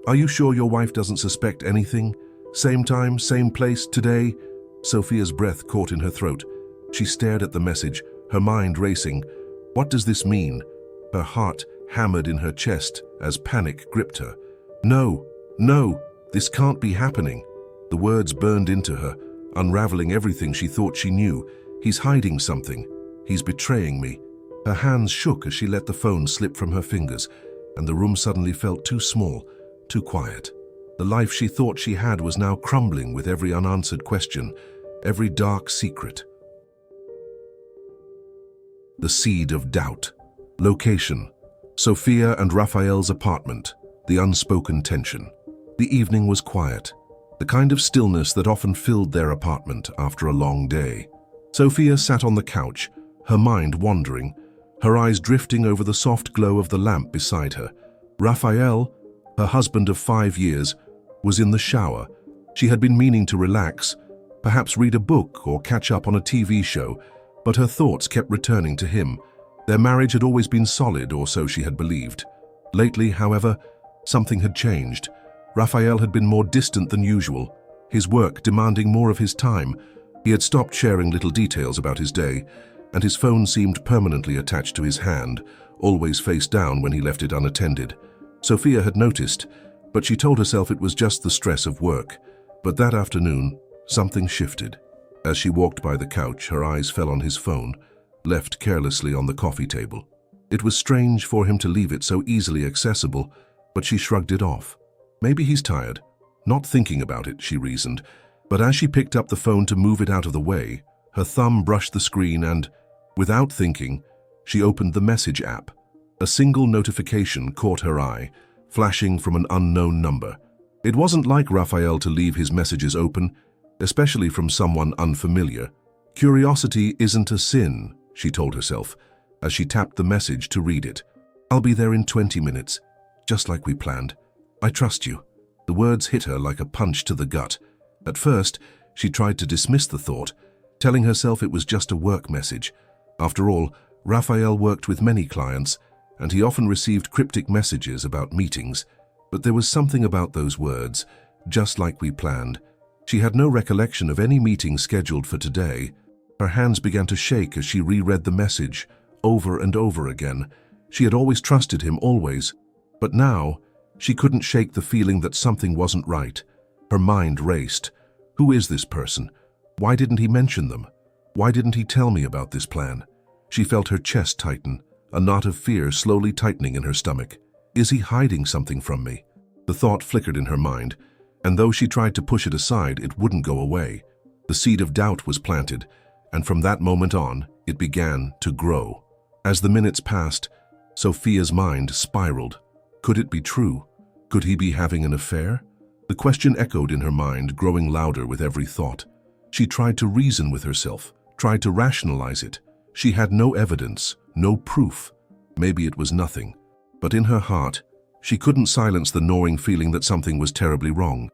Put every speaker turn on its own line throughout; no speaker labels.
Are you sure your wife doesn't suspect anything? Same time, same place, today? Sophia's breath caught in her throat. She stared at the message, her mind racing. What does this mean? Her heart hammered in her chest as panic gripped her. No, no, this can't be happening. The words burned into her, unraveling everything she thought she knew. He's hiding something. He's betraying me. Her hands shook as she let the phone slip from her fingers, and the room suddenly felt too small, too quiet. The life she thought she had was now crumbling with every unanswered question, every dark secret. The seed of doubt. Location: Sophia and Raphael's apartment. The unspoken tension. The evening was quiet, the kind of stillness that often filled their apartment after a long day. Sophia sat on the couch, her mind wandering, her eyes drifting over the soft glow of the lamp beside her. Raphael, her husband of 5 years, was in the shower. She had been meaning to relax, perhaps read a book or catch up on a TV show, but her thoughts kept returning to him. Their marriage had always been solid, or so she had believed. Lately, however, something had changed. Raphael had been more distant than usual, his work demanding more of his time. He had stopped sharing little details about his day, and his phone seemed permanently attached to his hand, always face down when he left it unattended. Sophia had noticed, but she told herself it was just the stress of work. But that afternoon, something shifted. As she walked by the couch, her eyes fell on his phone, left carelessly on the coffee table. It was strange for him to leave it so easily accessible, but she shrugged it off. Maybe he's tired. Not thinking about it, she reasoned. But as she picked up the phone to move it out of the way, her thumb brushed the screen and, without thinking, she opened the message app. A single notification caught her eye, flashing from an unknown number. It wasn't like Raphael to leave his messages open, especially from someone unfamiliar. Curiosity isn't a sin, she told herself, as she tapped the message to read it. I'll be there in 20 minutes, just like we planned. I trust you. The words hit her like a punch to the gut. At first, she tried to dismiss the thought, telling herself it was just a work message. After all, Raphael worked with many clients, and he often received cryptic messages about meetings. But there was something about those words, just like we planned. She had no recollection of any meeting scheduled for today. Her hands began to shake as she reread the message, over and over again. She had always trusted him, always. But now, she couldn't shake the feeling that something wasn't right. Her mind raced. Who is this person? Why didn't he mention them? Why didn't he tell me about this plan? She felt her chest tighten, a knot of fear slowly tightening in her stomach. Is he hiding something from me? The thought flickered in her mind, and though she tried to push it aside, it wouldn't go away. The seed of doubt was planted, and from that moment on, it began to grow. As the minutes passed, Sophia's mind spiraled. Could it be true? Could he be having an affair? The question echoed in her mind, growing louder with every thought. She tried to reason with herself, tried to rationalize it. She had no evidence, no proof. Maybe it was nothing. But in her heart, she couldn't silence the gnawing feeling that something was terribly wrong.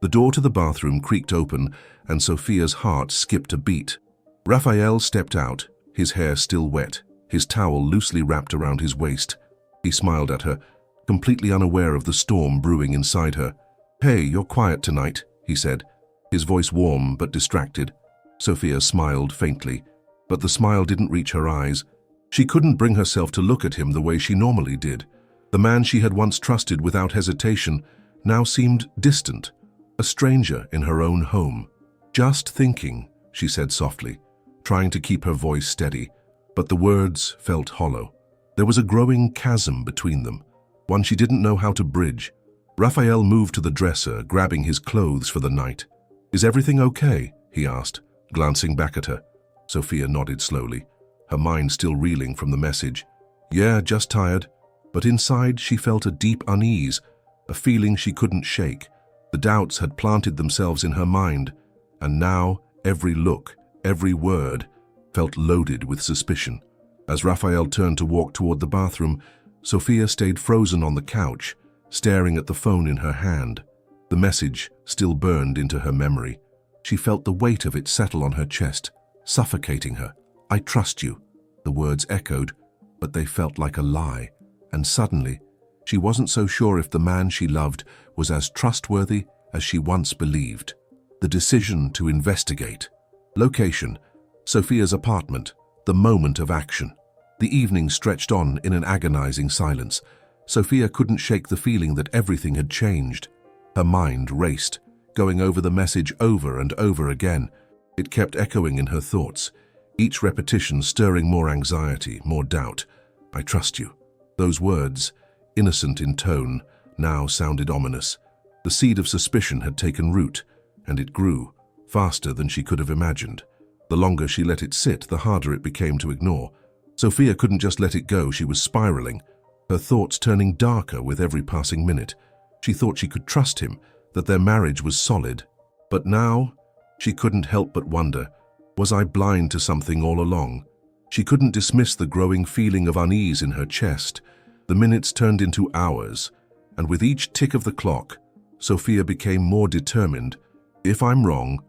The door to the bathroom creaked open, and Sophia's heart skipped a beat. Raphael stepped out, his hair still wet, his towel loosely wrapped around his waist. He smiled at her, completely unaware of the storm brewing inside her. "Hey, you're quiet tonight," he said, his voice warm but distracted. Sophia smiled faintly, but the smile didn't reach her eyes. She couldn't bring herself to look at him the way she normally did. The man she had once trusted without hesitation now seemed distant, a stranger in her own home. "Just thinking," she said softly, trying to keep her voice steady, but the words felt hollow. There was a growing chasm between them, one she didn't know how to bridge. Raphael moved to the dresser, grabbing his clothes for the night. "Is everything okay?" he asked, glancing back at her. Sophia nodded slowly, her mind still reeling from the message. "Yeah, just tired." But inside she felt a deep unease, a feeling she couldn't shake. The doubts had planted themselves in her mind, and now every look, every word, felt loaded with suspicion. As Raphael turned to walk toward the bathroom, Sophia stayed frozen on the couch, staring at the phone in her hand. The message still burned into her memory. She felt the weight of it settle on her chest, suffocating her. "I trust you." The words echoed, but they felt like a lie. And suddenly, She wasn't so sure if the man she loved was as trustworthy as she once believed. The decision to investigate. Location: Sophia's apartment, the moment of action. The evening stretched on in an agonizing silence. Sophia couldn't shake the feeling that everything had changed. Her mind raced, going over the message over and over again. It kept echoing in her thoughts, each repetition stirring more anxiety, more doubt. "I trust you." Those words, innocent in tone, now sounded ominous. The seed of suspicion had taken root, and it grew, faster than she could have imagined. The longer she let it sit, the harder it became to ignore. Sophia couldn't just let it go. She was spiraling, her thoughts turning darker with every passing minute. She thought she could trust him, that their marriage was solid. But now, she couldn't help but wonder, was I blind to something all along? She couldn't dismiss the growing feeling of unease in her chest. The minutes turned into hours, and with each tick of the clock, Sophia became more determined. If I'm wrong,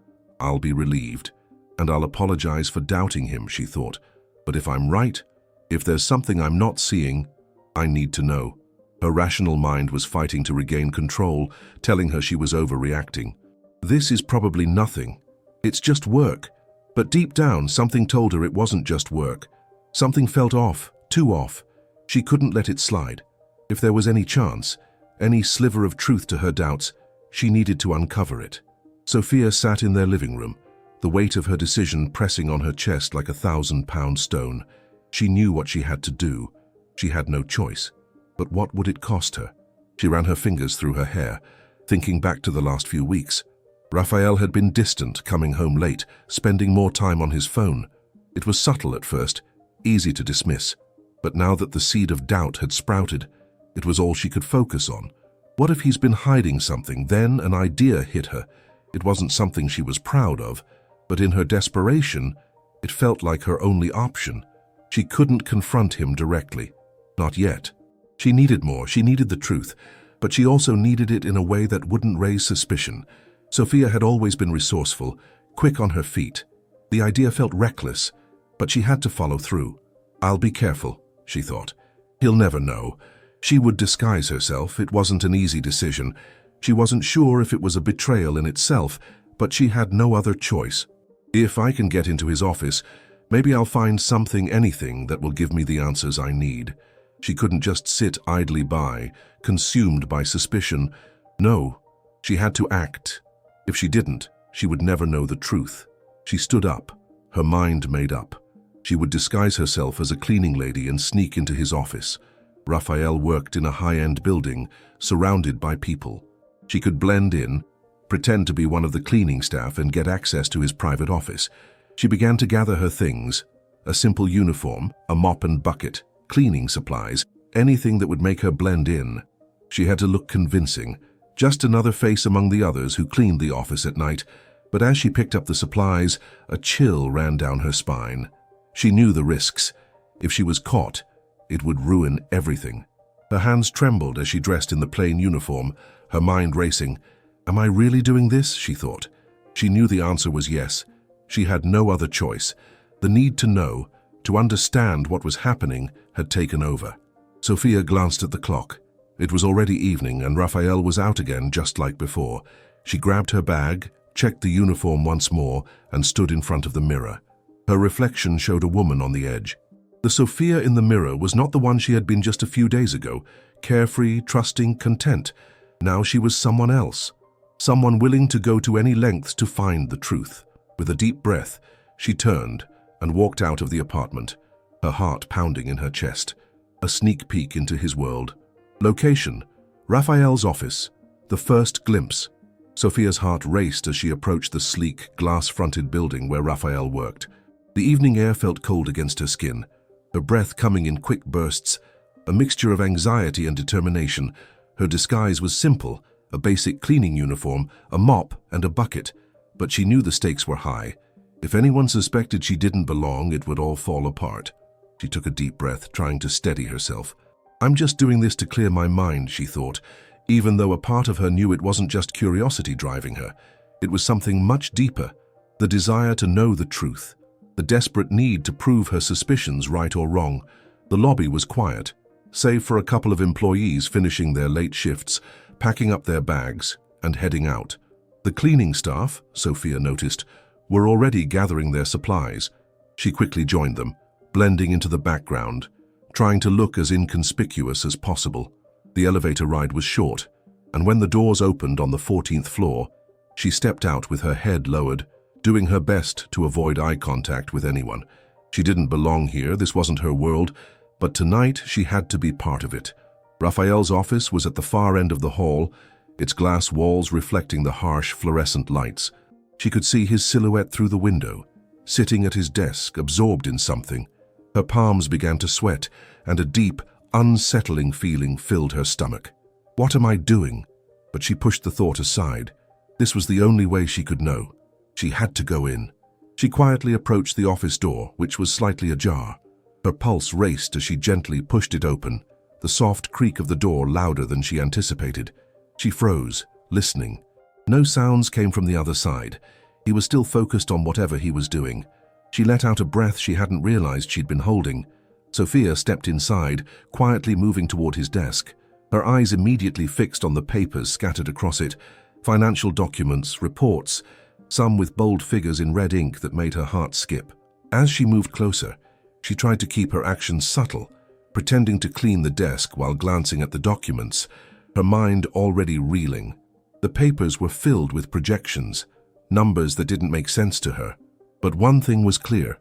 I'll be relieved, and I'll apologize for doubting him, she thought. But if I'm right, if there's something I'm not seeing, I need to know. Her rational mind was fighting to regain control, telling her she was overreacting. This is probably nothing. It's just work. But deep down, something told her it wasn't just work. Something felt off, too off. She couldn't let it slide. If there was any chance, any sliver of truth to her doubts, she needed to uncover it. Sophia sat in their living room, the weight of her decision pressing on her chest like a 1,000-pound stone. She knew what she had to do. She had no choice. But what would it cost her? She ran her fingers through her hair, thinking back to the last few weeks. Raphael had been distant, coming home late, spending more time on his phone. It was subtle at first, easy to dismiss. But now that the seed of doubt had sprouted, it was all she could focus on. What if he's been hiding something? Then an idea hit her. It wasn't something she was proud of, but in her desperation, it felt like her only option. She couldn't confront him directly. Not yet. She needed more. She needed the truth, but she also needed it in a way that wouldn't raise suspicion. Sophia had always been resourceful, quick on her feet. The idea felt reckless, but she had to follow through. I'll be careful, she thought. He'll never know. She would disguise herself. It wasn't an easy decision. She wasn't sure if it was a betrayal in itself, but she had no other choice. If I can get into his office, maybe I'll find something, anything, that will give me the answers I need. She couldn't just sit idly by, consumed by suspicion. No, she had to act. If she didn't, she would never know the truth. She stood up, her mind made up. She would disguise herself as a cleaning lady and sneak into his office. Raphael worked in a high-end building, surrounded by people. She could blend in, pretend to be one of the cleaning staff, and get access to his private office. She began to gather her things: a simple uniform, a mop and bucket, cleaning supplies, anything that would make her blend in. She had to look convincing, just another face among the others who cleaned the office at night. But as she picked up the supplies, a chill ran down her spine. She knew the risks. If she was caught, it would ruin everything. Her hands trembled as she dressed in the plain uniform, her mind racing. Am I really doing this? She thought. She knew the answer was yes. She had no other choice. The need to know, to understand what was happening, had taken over. Sophia glanced at the clock. It was already evening, and Raphael was out again, just like before. She grabbed her bag, checked the uniform once more, and stood in front of the mirror. Her reflection showed a woman on the edge. The Sophia in the mirror was not the one she had been just a few days ago, carefree, trusting, content. Now she was someone else, someone willing to go to any lengths to find the truth. With a deep breath, she turned and walked out of the apartment, her heart pounding in her chest. A sneak peek into his world. Location: Raphael's office. The first glimpse. Sophia's heart raced as she approached the sleek, glass-fronted building where Raphael worked. The evening air felt cold against her skin, her breath coming in quick bursts, a mixture of anxiety and determination. Her disguise was simple: a basic cleaning uniform, a mop, and a bucket. But she knew the stakes were high. If anyone suspected she didn't belong, it would all fall apart. She took a deep breath, trying to steady herself. I'm just doing this to clear my mind, she thought, even though a part of her knew it wasn't just curiosity driving her. It was something much deeper, the desire to know the truth, the desperate need to prove her suspicions right or wrong. The lobby was quiet. save for a couple of employees finishing their late shifts, packing up their bags, and heading out. The cleaning staff, Sophia noticed, were already gathering their supplies. She quickly joined them, blending into the background, trying to look as inconspicuous as possible. The elevator ride was short, and when the doors opened on the 14th floor, she stepped out with her head lowered, doing her best to avoid eye contact with anyone. She didn't belong here, this wasn't her world, but tonight she had to be part of it. Raphael's office was at the far end of the hall, its glass walls reflecting the harsh fluorescent lights. She could see his silhouette through the window, sitting at his desk, absorbed in something. Her palms began to sweat, and a deep, unsettling feeling filled her stomach. What am I doing? But she pushed the thought aside. This was the only way she could know. She had to go in. She quietly approached the office door, which was slightly ajar. Her pulse raced as she gently pushed it open, the soft creak of the door louder than she anticipated. She froze, listening. No sounds came from the other side. He was still focused on whatever he was doing. She let out a breath she hadn't realized she'd been holding. Sophia stepped inside, quietly moving toward his desk. Her eyes immediately fixed on the papers scattered across it, financial documents, reports, some with bold figures in red ink that made her heart skip. As she moved closer, she tried to keep her actions subtle, pretending to clean the desk while glancing at the documents, her mind already reeling. The papers were filled with projections, numbers that didn't make sense to her. But one thing was clear.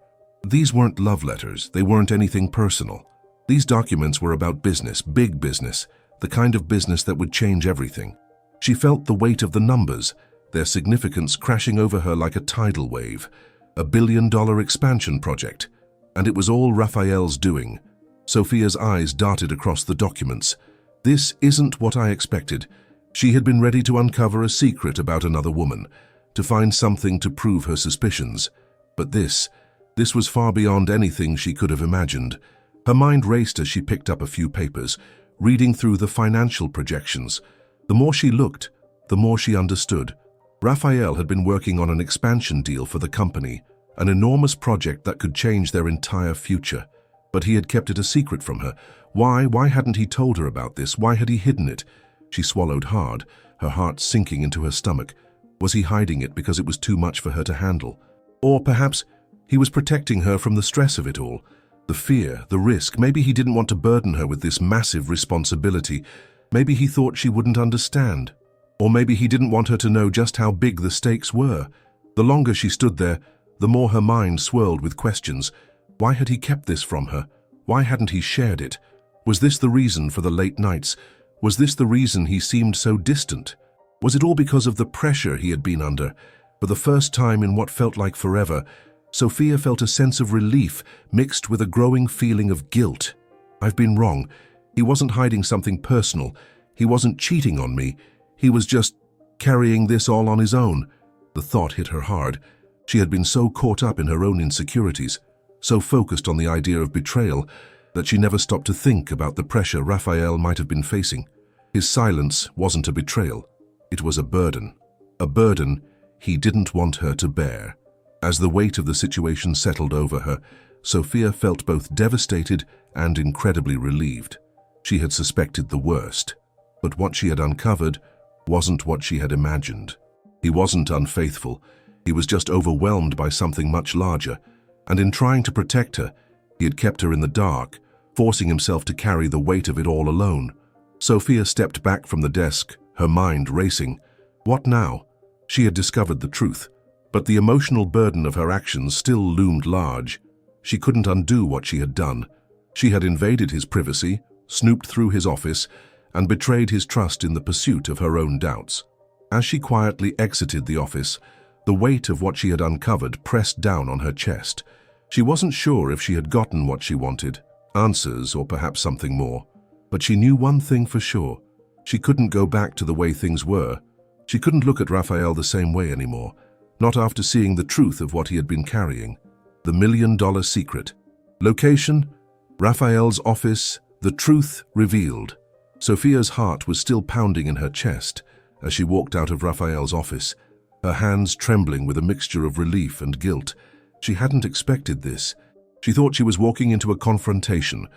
These weren't love letters, they weren't anything personal. These documents were about business, big business, the kind of business that would change everything. She felt the weight of the numbers, their significance crashing over her like a tidal wave. $1 billion expansion project. And it was all Raphael's doing. Sophia's eyes darted across the documents. This isn't what I expected. She had been ready to uncover a secret about another woman, to find something to prove her suspicions. But this was far beyond anything she could have imagined. Her mind raced as she picked up a few papers, reading through the financial projections. The more she looked, the more she understood. Raphael had been working on an expansion deal for the company, an enormous project that could change their entire future. But he had kept it a secret from her. Why hadn't he told her about this? Why had he hidden it? She swallowed hard, her heart sinking into her stomach. Was he hiding it because it was too much for her to handle? Or perhaps he was protecting her from the stress of it all, the fear, the risk. Maybe he didn't want to burden her with this massive responsibility. Maybe he thought she wouldn't understand. Or maybe he didn't want her to know just how big the stakes were. The longer she stood there, the more her mind swirled with questions. Why had he kept this from her? Why hadn't he shared it? Was this the reason for the late nights? Was this the reason he seemed so distant? Was it all because of the pressure he had been under? For the first time in what felt like forever, Sophia felt a sense of relief mixed with a growing feeling of guilt. I've been wrong. He wasn't hiding something personal. He wasn't cheating on me. He was just carrying this all on his own. The thought hit her hard. She had been so caught up in her own insecurities, so focused on the idea of betrayal, that she never stopped to think about the pressure Raphael might have been facing. His silence wasn't a betrayal. It was a burden he didn't want her to bear. As the weight of the situation settled over her, Sophia felt both devastated and incredibly relieved. She had suspected the worst, but what she had uncovered wasn't what she had imagined. He wasn't unfaithful. He was just overwhelmed by something much larger, and in trying to protect her, he had kept her in the dark, forcing himself to carry the weight of it all alone. Sophia stepped back from the desk, her mind racing. What now? She had discovered the truth, but the emotional burden of her actions still loomed large. She couldn't undo what she had done. She had invaded his privacy, snooped through his office, and betrayed his trust in the pursuit of her own doubts. As she quietly exited the office, the weight of what she had uncovered pressed down on her chest. She wasn't sure if she had gotten what she wanted, answers or perhaps something more. But she knew one thing for sure. She couldn't go back to the way things were. She couldn't look at Raphael the same way anymore, not after seeing the truth of what he had been carrying. The $1 million secret. Location? Raphael's office. The truth revealed. Sophia's heart was still pounding in her chest as she walked out of Raphael's office, her hands trembling with a mixture of relief and guilt. She hadn't expected this. She thought she was walking into a confrontation,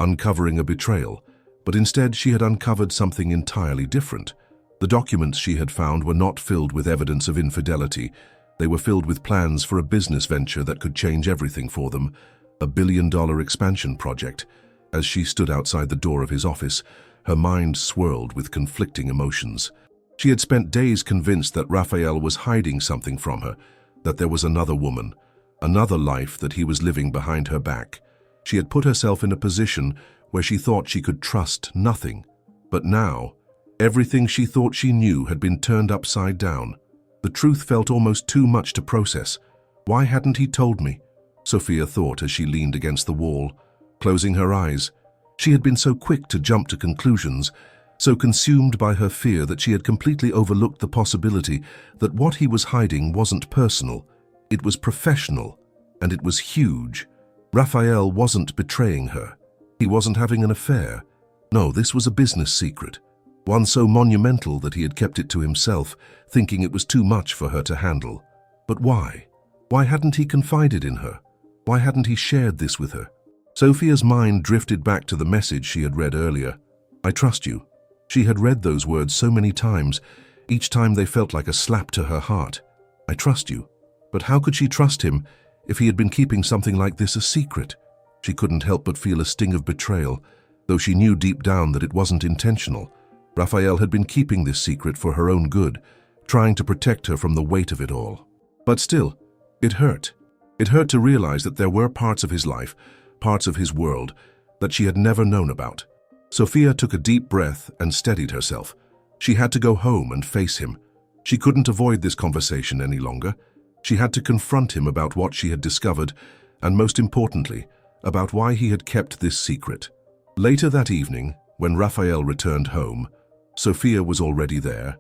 uncovering a betrayal. But instead she had uncovered something entirely different. The documents she had found were not filled with evidence of infidelity. They were filled with plans for a business venture that could change everything for them, a billion-dollar expansion project. As she stood outside the door of his office, her mind swirled with conflicting emotions. She had spent days convinced that Raphael was hiding something from her, that there was another woman, another life that he was living behind her back. She had put herself in a position where she thought she could trust nothing. But now, everything she thought she knew had been turned upside down. The truth felt almost too much to process. Why hadn't he told me? Sophia thought as she leaned against the wall, closing her eyes. She had been so quick to jump to conclusions, so consumed by her fear that she had completely overlooked the possibility that what he was hiding wasn't personal. It was professional, and it was huge. Raphael wasn't betraying her. He wasn't having an affair. No, this was a business secret, one so monumental that he had kept it to himself, thinking it was too much for her to handle. But why? Why hadn't he confided in her? Why hadn't he shared this with her? Sophia's mind drifted back to the message she had read earlier. I trust you. She had read those words so many times. Each time they felt like a slap to her heart. I trust you. But how could she trust him if he had been keeping something like this a secret? She couldn't help but feel a sting of betrayal, though she knew deep down that it wasn't intentional. Raphael had been keeping this secret for her own good, trying to protect her from the weight of it all. But still, it hurt. It hurt to realize that there were parts of his life, parts of his world, that she had never known about. Sophia took a deep breath and steadied herself. She had to go home and face him. She couldn't avoid this conversation any longer. She had to confront him about what she had discovered, and most importantly, about why he had kept this secret. Later that evening, when Raphael returned home, Sophia was already there,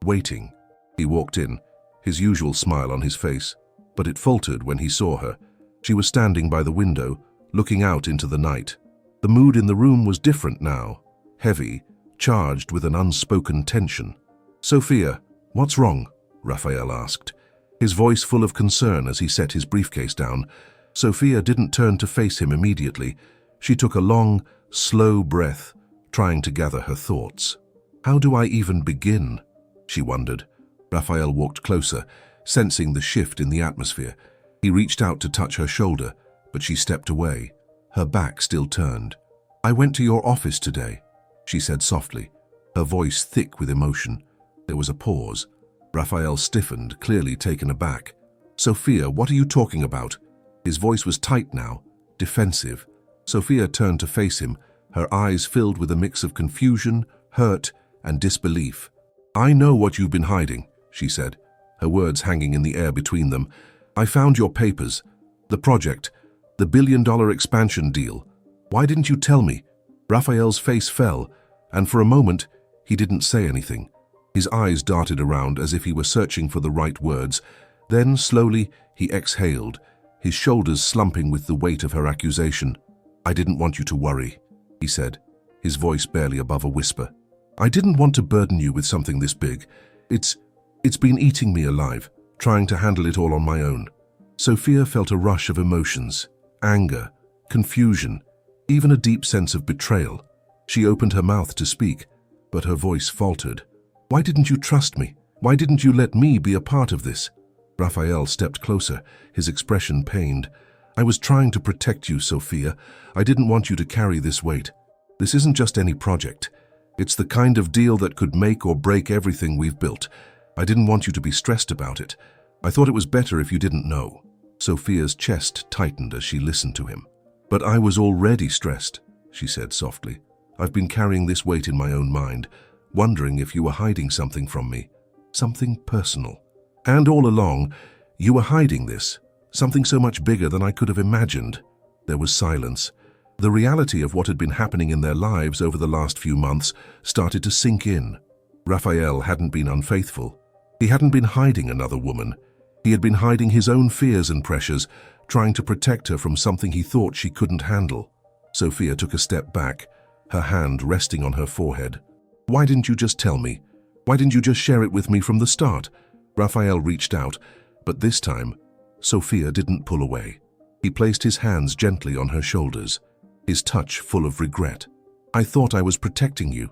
waiting. He walked in, his usual smile on his face, but it faltered when he saw her. She was standing by the window, looking out into the night. The mood in the room was different now, heavy, charged with an unspoken tension. Sophia, what's wrong? Raphael asked, his voice full of concern as he set his briefcase down. Sophia didn't turn to face him immediately. She took a long, slow breath, trying to gather her thoughts. How do I even begin? She wondered. Raphael walked closer, sensing the shift in the atmosphere. He reached out to touch her shoulder, but she stepped away, her back still turned. I went to your office today, she said softly, her voice thick with emotion. There was a pause. Raphael stiffened, clearly taken aback. Sophia, what are you talking about? His voice was tight now, defensive. Sophia turned to face him, her eyes filled with a mix of confusion, hurt, and disbelief. I know what you've been hiding, she said, her words hanging in the air between them. I found your papers, the project, the billion-dollar expansion deal. Why didn't you tell me? Raphael's face fell, and for a moment, he didn't say anything. His eyes darted around as if he were searching for the right words. Then, slowly, he exhaled, his shoulders slumping with the weight of her accusation. I didn't want you to worry, he said, his voice barely above a whisper. I didn't want to burden you with something this big. It's been eating me alive, trying to handle it all on my own. Sophia felt a rush of emotions, anger, confusion, even a deep sense of betrayal. She opened her mouth to speak, but her voice faltered. Why didn't you trust me? Why didn't you let me be a part of this? Raphael stepped closer, his expression pained. I was trying to protect you, Sophia. I didn't want you to carry this weight. This isn't just any project. It's the kind of deal that could make or break everything we've built. I didn't want you to be stressed about it. I thought it was better if you didn't know. Sophia's chest tightened as she listened to him. But I was already stressed, she said softly. I've been carrying this weight in my own mind, wondering if you were hiding something from me, something personal. And all along, you were hiding this, something so much bigger than I could have imagined. There was silence. The reality of what had been happening in their lives over the last few months started to sink in. Raphael hadn't been unfaithful. He hadn't been hiding another woman. He had been hiding his own fears and pressures, trying to protect her from something he thought she couldn't handle. Sophia took a step back, her hand resting on her forehead. Why didn't you just tell me? Why didn't you just share it with me from the start? Raphael reached out, but this time, Sophia didn't pull away. He placed his hands gently on her shoulders, his touch full of regret. I thought I was protecting you.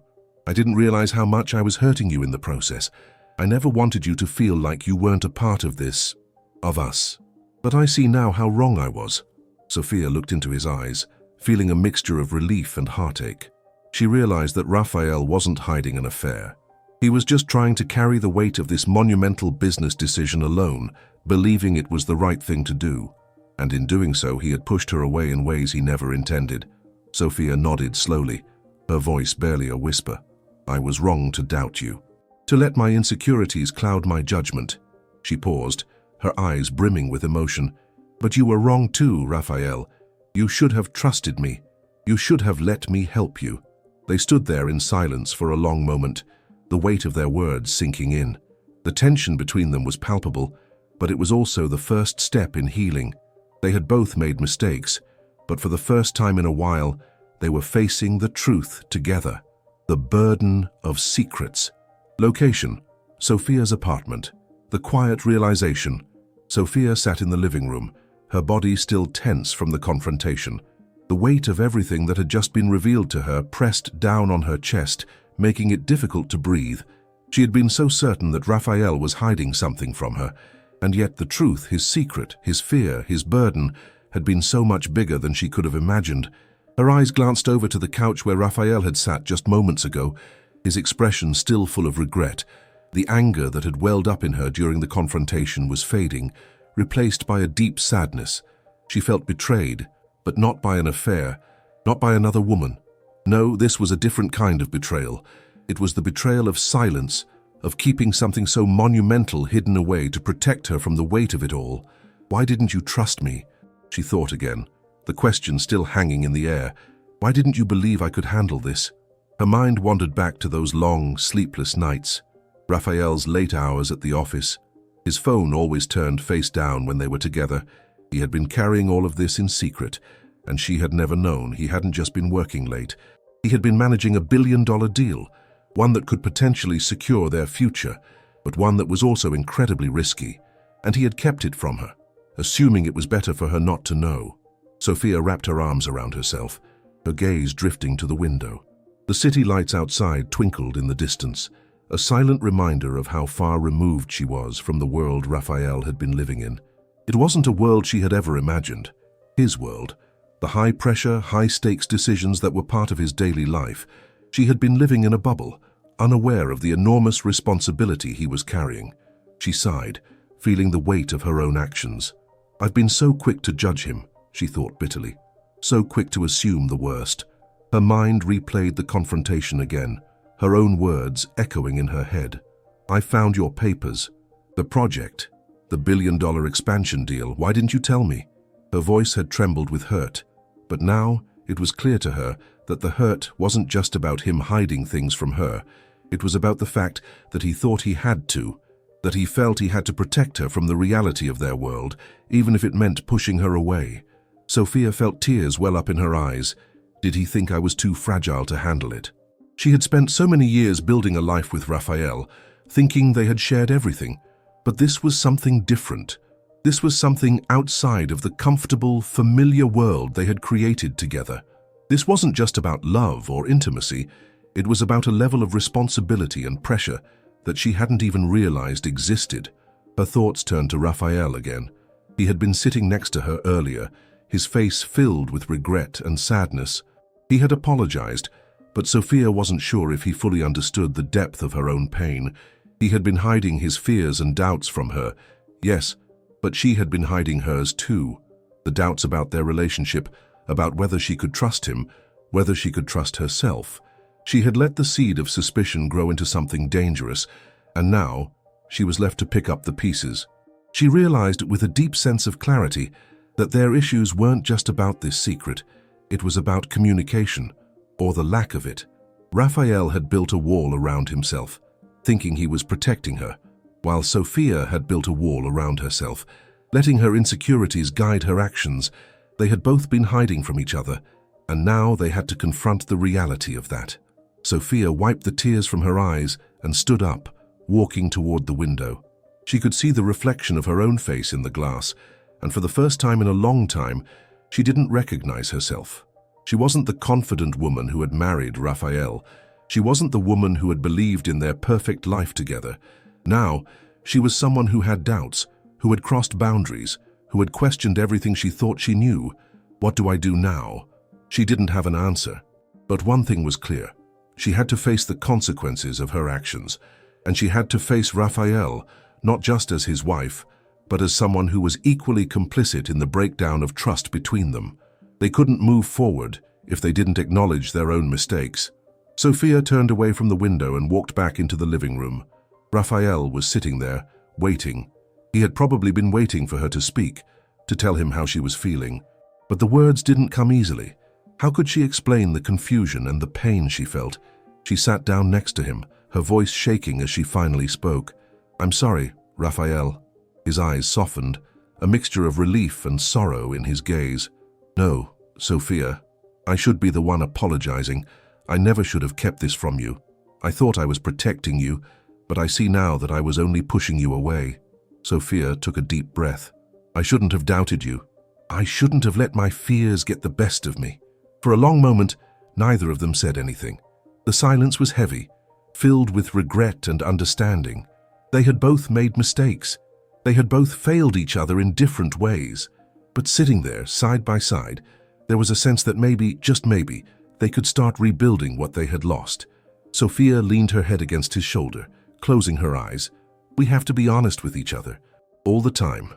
I didn't realize how much I was hurting you in the process. I never wanted you to feel like you weren't a part of this, of us. But I see now how wrong I was." Sophia looked into his eyes, feeling a mixture of relief and heartache. She realized that Raphael wasn't hiding an affair. He was just trying to carry the weight of this monumental business decision alone, believing it was the right thing to do. And in doing so, he had pushed her away in ways he never intended. Sophia nodded slowly, her voice barely a whisper. "I was wrong to doubt you, to let my insecurities cloud my judgment." She paused, her eyes brimming with emotion. "But you were wrong too, Raphael. You should have trusted me. You should have let me help you." They stood there in silence for a long moment, the weight of their words sinking in. The tension between them was palpable, but it was also the first step in healing. They had both made mistakes, but for the first time in a while, they were facing the truth together. The burden of secrets. Location: Sophia's apartment. The quiet realization: Sophia sat in the living room, her body still tense from the confrontation. The weight of everything that had just been revealed to her pressed down on her chest, making it difficult to breathe. She had been so certain that Raphael was hiding something from her, and yet the truth, his secret, his fear, his burden, had been so much bigger than she could have imagined. Her eyes glanced over to the couch where Raphael had sat just moments ago, his expression still full of regret. The anger that had welled up in her during the confrontation was fading, replaced by a deep sadness. She felt betrayed, but not by an affair, not by another woman. No, this was a different kind of betrayal. It was the betrayal of silence, of keeping something so monumental hidden away to protect her from the weight of it all. "Why didn't you trust me?" she thought again, the question still hanging in the air. "Why didn't you believe I could handle this?" Her mind wandered back to those long, sleepless nights. Raphael's late hours at the office. His phone always turned face down when they were together. He had been carrying all of this in secret, and she had never known. He hadn't just been working late. He had been managing $1 billion deal, one that could potentially secure their future, but one that was also incredibly risky, and he had kept it from her, assuming it was better for her not to know. Sophia wrapped her arms around herself, her gaze drifting to the window. The city lights outside twinkled in the distance, a silent reminder of how far removed she was from the world Raphael had been living in. It wasn't a world she had ever imagined. His world, the high-pressure, high-stakes decisions that were part of his daily life. She had been living in a bubble, unaware of the enormous responsibility he was carrying. She sighed, feeling the weight of her own actions. "I've been so quick to judge him," she thought bitterly, so quick to assume the worst. Her mind replayed the confrontation again, her own words echoing in her head. "I found your papers. The project. The $1 billion expansion deal. Why didn't you tell me?" Her voice had trembled with hurt, but now it was clear to her that the hurt wasn't just about him hiding things from her. It was about the fact that he thought he had to, that he felt he had to protect her from the reality of their world, even if it meant pushing her away. Sophia felt tears well up in her eyes. Did he think I was too fragile to handle it? She had spent so many years building a life with Raphael, thinking they had shared everything. But this was something different. This was something outside of the comfortable, familiar world they had created together. This wasn't just about love or intimacy. It was about a level of responsibility and pressure that she hadn't even realized existed. Her thoughts turned to Raphael again. He had been sitting next to her earlier, his face filled with regret and sadness. He had apologized, but Sophia wasn't sure if he fully understood the depth of her own pain. He had been hiding his fears and doubts from her, yes, but she had been hiding hers too. The doubts about their relationship, about whether she could trust him, whether she could trust herself. She had let the seed of suspicion grow into something dangerous, and now she was left to pick up the pieces. She realized with a deep sense of clarity that their issues weren't just about this secret. It was about communication, or the lack of it. Raphael had built a wall around himself, thinking he was protecting her, while Sophia had built a wall around herself, letting her insecurities guide her actions. They had both been hiding from each other, and now they had to confront the reality of that. Sophia wiped the tears from her eyes and stood up, walking toward the window. She could see the reflection of her own face in the glass, and for the first time in a long time, she didn't recognize herself. She wasn't the confident woman who had married Raphael. She wasn't the woman who had believed in their perfect life together. Now, she was someone who had doubts, who had crossed boundaries, who had questioned everything she thought she knew. What do I do now? She didn't have an answer. But one thing was clear. She had to face the consequences of her actions, and she had to face Raphael, not just as his wife, but as someone who was equally complicit in the breakdown of trust between them. They couldn't move forward if they didn't acknowledge their own mistakes. Sophia turned away from the window and walked back into the living room. Raphael was sitting there, waiting. He had probably been waiting for her to speak, to tell him how she was feeling. But the words didn't come easily. How could she explain the confusion and the pain she felt? She sat down next to him, her voice shaking as she finally spoke. "I'm sorry, Raphael." His eyes softened, a mixture of relief and sorrow in his gaze. "No, Sophia. I should be the one apologizing. I never should have kept this from you. I thought I was protecting you, but I see now that I was only pushing you away." Sophia took a deep breath. "I shouldn't have doubted you. I shouldn't have let my fears get the best of me." For a long moment, neither of them said anything. The silence was heavy, filled with regret and understanding. They had both made mistakes. They had both failed each other in different ways. But sitting there, side by side, there was a sense that maybe, just maybe, they could start rebuilding what they had lost. Sophia leaned her head against his shoulder, closing her eyes. "We have to be honest with each other. All the time.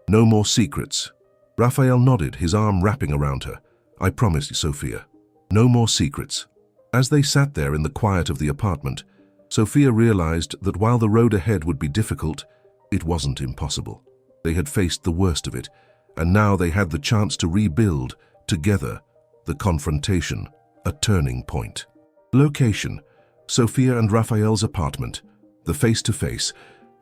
No more secrets." Raphael nodded, his arm wrapping around her. "I promise, Sophia. No more secrets." As they sat there in the quiet of the apartment, Sophia realized that while the road ahead would be difficult, it wasn't impossible. They had faced the worst of it, and now they had the chance to rebuild, together, the confrontation, a turning point. Location: Sophia and Raphael's apartment. The face-to-face.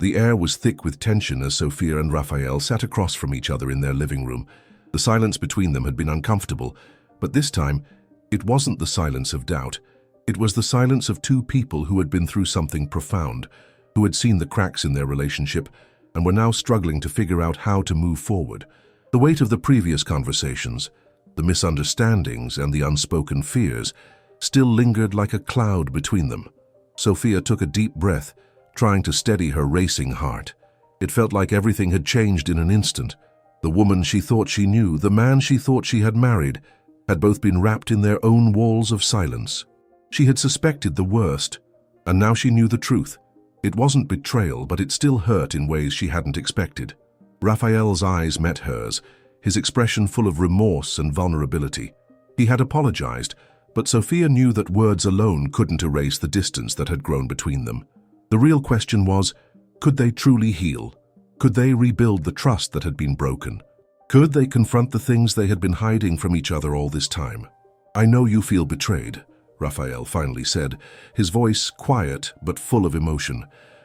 The air was thick with tension as Sophia and Raphael sat across from each other in their living room. The silence between them had been uncomfortable, but this time, it wasn't the silence of doubt. It was the silence of two people who had been through something profound, who had seen the cracks in their relationship, and were now struggling to figure out how to move forward. The weight of the previous conversations, the misunderstandings and the unspoken fears, still lingered like a cloud between them. Sophia took a deep breath, trying to steady her racing heart. It felt like everything had changed in an instant. The woman she thought she knew, the man she thought she had married, had both been wrapped in their own walls of silence. She had suspected the worst, and now she knew the truth. It wasn't betrayal, but it still hurt in ways she hadn't expected. Raphael's eyes met hers, his expression full of remorse and vulnerability. He had apologized, but Sophia knew that words alone couldn't erase the distance that had grown between them. The real question was, could they truly heal? Could they rebuild the trust that had been broken? Could they confront the things they had been hiding from each other all this time? "I know you feel betrayed," Raphael finally said, his voice quiet but full of emotion.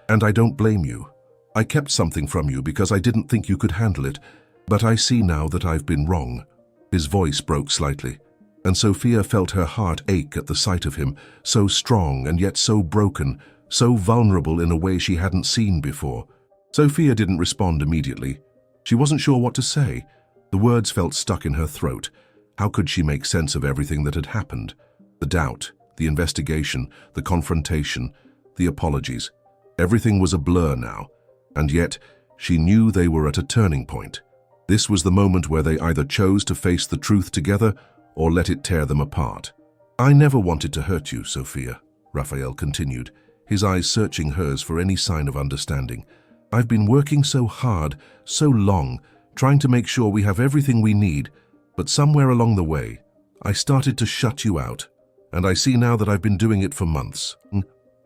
"And I don't blame you. I kept something from you because I didn't think you could handle it, but I see now that I've been wrong." His voice broke slightly, and Sophia felt her heart ache at the sight of him, so strong and yet so broken, so vulnerable in a way she hadn't seen before. Sophia didn't respond immediately. She wasn't sure what to say. The words felt stuck in her throat. How could she make sense of everything that had happened? The doubt, the investigation, the confrontation, the apologies. Everything was a blur now, and yet she knew they were at a turning point. This was the moment where they either chose to face the truth together or let it tear them apart. "I never wanted to hurt you, Sophia," Raphael continued, his eyes searching hers for any sign of understanding. "I've been working so hard, so long, trying to make sure we have everything we need, but somewhere along the way, I started to shut you out, and I see now that I've been doing it for months.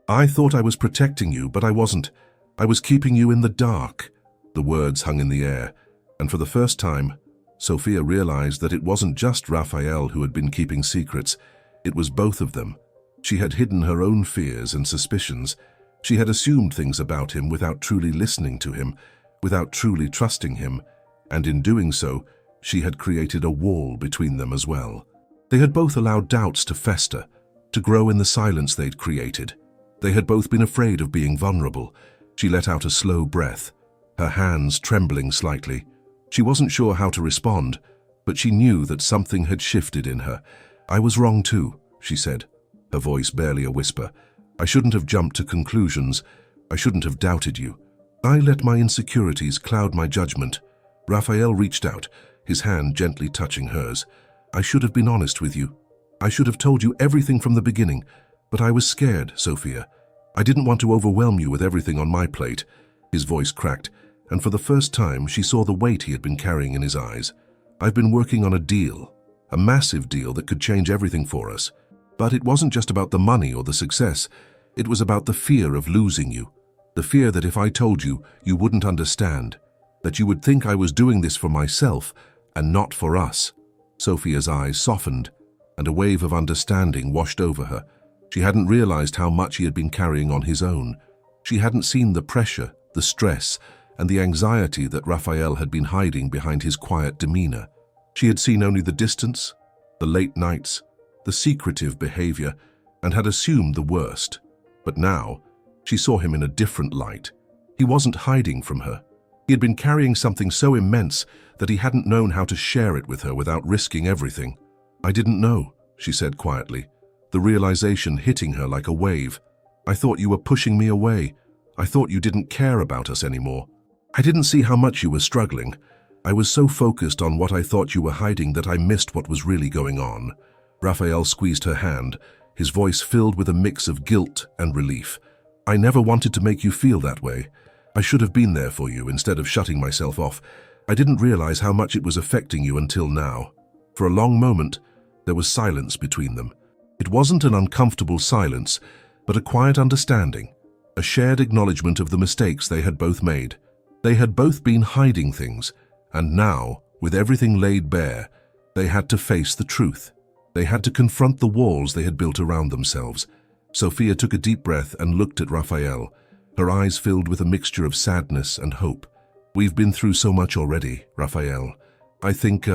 I thought I was protecting you, but I wasn't. I was keeping you in the dark." The words hung in the air, and for the first time, Sophia realized that it wasn't just Raphael who had been keeping secrets. It was both of them. She had hidden her own fears and suspicions. She had assumed things about him without truly listening to him, without truly trusting him, and in doing so, she had created a wall between them as well. They had both allowed doubts to fester, to grow in the silence they'd created. They had both been afraid of being vulnerable. She let out a slow breath, her hands trembling slightly. She wasn't sure how to respond, but she knew that something had shifted in her, I was wrong too, she said, her voice barely a whisper. I shouldn't have jumped to conclusions. I shouldn't have doubted you. I let my insecurities cloud my judgment. Raphael reached out, his hand gently touching hers. I should have been honest with you. I should have told you everything from the beginning, but I was scared, Sophia. I didn't want to overwhelm you with everything on my plate. His voice cracked, and for the first time she saw the weight he had been carrying in his eyes. I've been working on a deal, a massive deal that could change everything for us. But it wasn't just about the money or the success. It was about the fear of losing you. The fear that if I told you, you wouldn't understand. That you would think I was doing this for myself and not for us. Sophia's eyes softened, and a wave of understanding washed over her. She hadn't realized how much he had been carrying on his own. She hadn't seen the pressure, the stress, and the anxiety that Raphael had been hiding behind his quiet demeanor. She had seen only the distance, the late nights, the secretive behavior, and had assumed the worst. But now, she saw him in a different light. He wasn't hiding from her. He had been carrying something so immense that he hadn't known how to share it with her without risking everything. I didn't know, she said quietly, the realization hitting her like a wave. I thought you were pushing me away. I thought you didn't care about us anymore. I didn't see how much you were struggling. I was so focused on what I thought you were hiding that I missed what was really going on. Raphael squeezed her hand, his voice filled with a mix of guilt and relief. I never wanted to make you feel that way. I should have been there for you instead of shutting myself off. I didn't realize how much it was affecting you until now. For a long moment, there was silence between them. It wasn't an uncomfortable silence, but a quiet understanding, a shared acknowledgement of the mistakes they had both made. They had both been hiding things, and now, with everything laid bare, they had to face the truth. They had to confront the walls they had built around themselves. Sophia took a deep breath and looked at Raphael, her eyes filled with a mixture of sadness and hope. We've been through so much already, Raphael. I think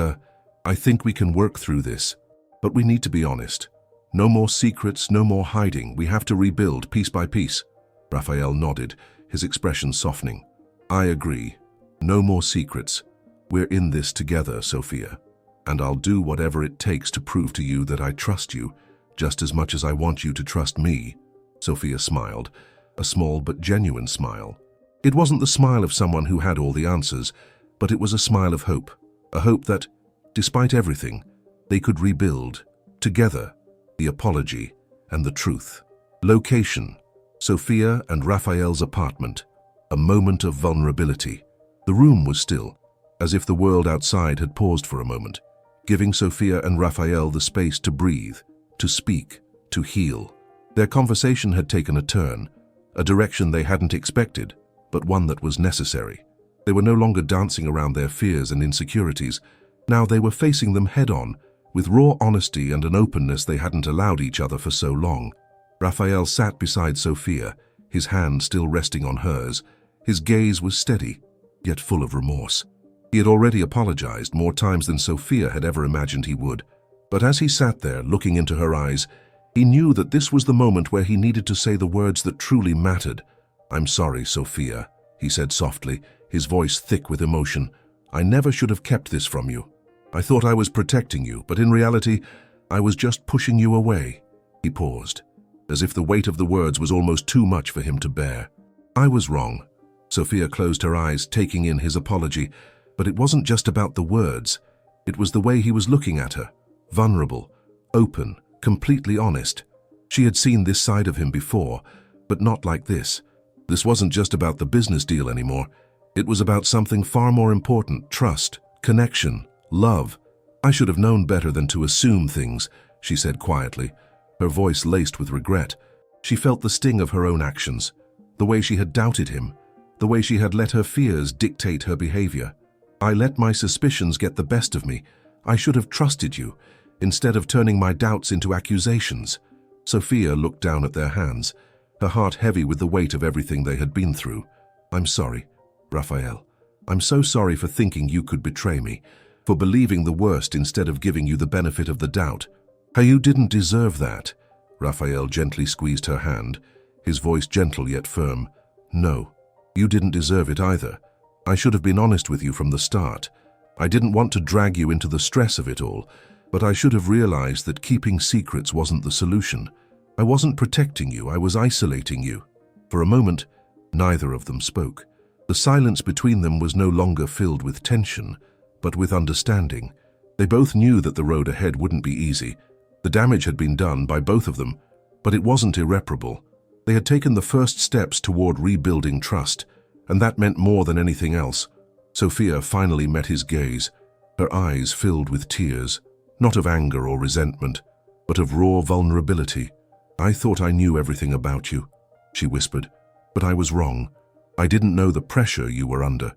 we can work through this. But we need to be honest. No more secrets, no more hiding. We have to rebuild piece by piece. Raphael nodded, his expression softening. I agree. No more secrets. We're in this together, Sophia. And I'll do whatever it takes to prove to you that I trust you, just as much as I want you to trust me. Sophia smiled, a small but genuine smile. It wasn't the smile of someone who had all the answers, but it was a smile of hope. A hope that, despite everything, they could rebuild, together, the apology and the truth. Location: Sophia and Raphael's apartment. A moment of vulnerability. The room was still, as if the world outside had paused for a moment, giving Sophia and Raphael the space to breathe, to speak, to heal. Their conversation had taken a turn, a direction they hadn't expected, but one that was necessary. They were no longer dancing around their fears and insecurities. Now they were facing them head-on, with raw honesty and an openness they hadn't allowed each other for so long. Raphael sat beside Sophia, his hand still resting on hers. His gaze was steady, yet full of remorse. He had already apologized more times than Sophia had ever imagined he would. But as he sat there, looking into her eyes, he knew that this was the moment where he needed to say the words that truly mattered. I'm sorry, Sophia, he said softly, his voice thick with emotion. I never should have kept this from you. I thought I was protecting you, but in reality, I was just pushing you away. He paused, as if the weight of the words was almost too much for him to bear. I was wrong. Sophia closed her eyes, taking in his apology, but it wasn't just about the words. It was the way he was looking at her, vulnerable, open, completely honest. She had seen this side of him before, but not like this. This wasn't just about the business deal anymore. It was about something far more important: trust, connection, love. I should have known better than to assume things, she said quietly, her voice laced with regret. She felt the sting of her own actions, the way she had doubted him, the way she had let her fears dictate her behavior. I let my suspicions get the best of me. I should have trusted you, instead of turning my doubts into accusations. Sophia looked down at their hands, her heart heavy with the weight of everything they had been through. I'm sorry, Raphael. I'm so sorry for thinking you could betray me, for believing the worst instead of giving you the benefit of the doubt. How you didn't deserve that. Raphael gently squeezed her hand, his voice gentle yet firm. No, you didn't deserve it either. I should have been honest with you from the start. I didn't want to drag you into the stress of it all, But I should have realized that keeping secrets wasn't the solution. I wasn't protecting you, I was isolating you. For a moment, neither of them spoke. The silence between them was no longer filled with tension, but with understanding. They both knew that the road ahead wouldn't be easy. The damage had been done by both of them, but it wasn't irreparable. They had taken the first steps toward rebuilding trust, and that meant more than anything else. Sophia finally met his gaze, her eyes filled with tears, not of anger or resentment, but of raw vulnerability. "I thought I knew everything about you," she whispered, "but I was wrong. I didn't know the pressure you were under.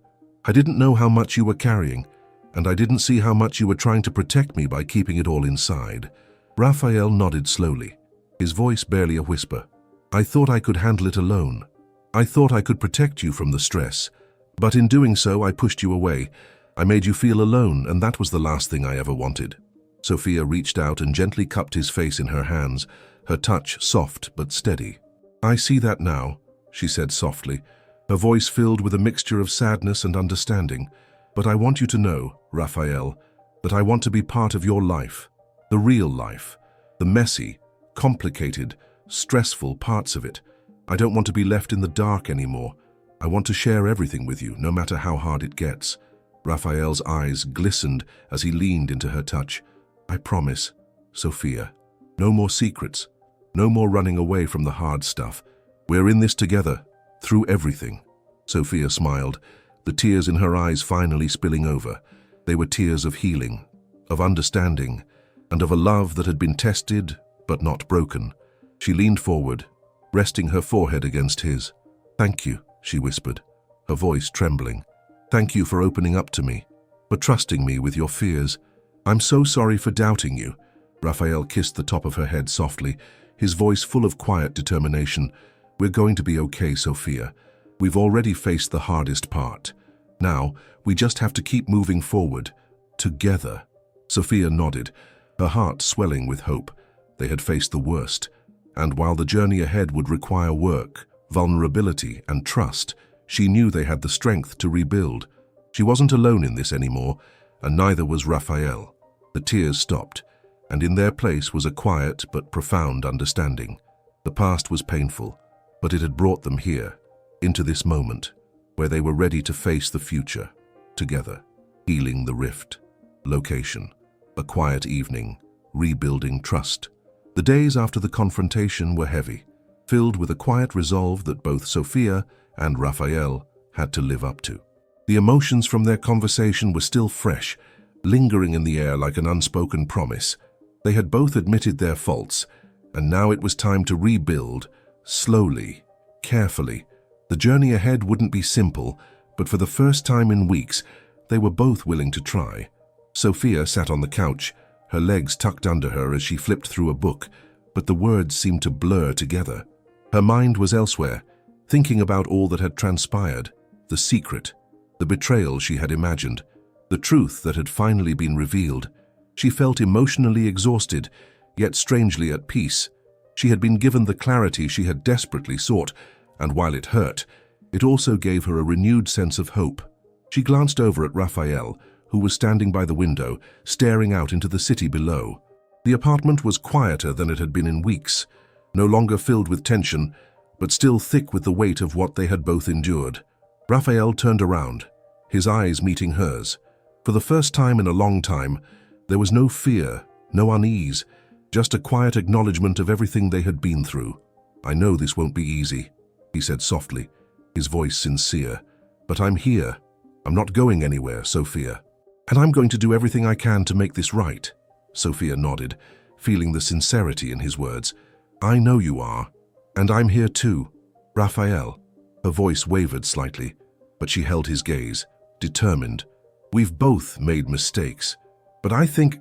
I didn't know how much you were carrying, and I didn't see how much you were trying to protect me by keeping it all inside." Raphael nodded slowly, his voice barely a whisper. "I thought I could handle it alone. I thought I could protect you from the stress. But in doing so, I pushed you away. I made you feel alone, and that was the last thing I ever wanted." Sophia reached out and gently cupped his face in her hands, her touch soft but steady. "I see that now," she said softly, her voice filled with a mixture of sadness and understanding. "But I want you to know, Raphael, that I want to be part of your life, the real life, the messy, complicated, stressful parts of it. I don't want to be left in the dark anymore. I want to share everything with you, no matter how hard it gets." Raphael's eyes glistened as he leaned into her touch. "I promise, Sophia. No more secrets. No more running away from the hard stuff. We're in this together, through everything." Sophia smiled, the tears in her eyes finally spilling over. They were tears of healing, of understanding, and of a love that had been tested but not broken. She leaned forward, resting her forehead against his. "Thank you," she whispered, her voice trembling. "Thank you for opening up to me, for trusting me with your fears. I'm so sorry for doubting you." Raphael kissed the top of her head softly, his voice full of quiet determination. "We're going to be okay, Sophia. We've already faced the hardest part. Now, we just have to keep moving forward, together." Sophia nodded, her heart swelling with hope. They had faced the worst, and while the journey ahead would require work, vulnerability, and trust, she knew they had the strength to rebuild. She wasn't alone in this anymore, and neither was Raphael. The tears stopped, and in their place was a quiet but profound understanding. The past was painful, but it had brought them here, into this moment, where they were ready to face the future, together, healing the rift. Location: a quiet evening, rebuilding trust. The days after the confrontation were heavy, filled with a quiet resolve that both Sophia and Raphael had to live up to. The emotions from their conversation were still fresh, lingering in the air like an unspoken promise. They had both admitted their faults, and now it was time to rebuild, slowly, carefully. The journey ahead wouldn't be simple, but for the first time in weeks, they were both willing to try. Sophia sat on the couch, her legs tucked under her as she flipped through a book, but the words seemed to blur together. Her mind was elsewhere, thinking about all that had transpired, the secret, the betrayal she had imagined, the truth that had finally been revealed. She felt emotionally exhausted, yet strangely at peace. She had been given the clarity she had desperately sought, and while it hurt, it also gave her a renewed sense of hope. She glanced over at Raphael, who was standing by the window, staring out into the city below. The apartment was quieter than it had been in weeks, no longer filled with tension, but still thick with the weight of what they had both endured. Raphael turned around, his eyes meeting hers. For the first time in a long time, there was no fear, no unease, just a quiet acknowledgement of everything they had been through. "I know this won't be easy," he said softly, his voice sincere. "But I'm here. I'm not going anywhere, Sophia. And I'm going to do everything I can to make this right." Sophia nodded, feeling the sincerity in his words. "I know you are. And I'm here too, Raphael." Her voice wavered slightly, but she held his gaze, determined. "We've both made mistakes, but I think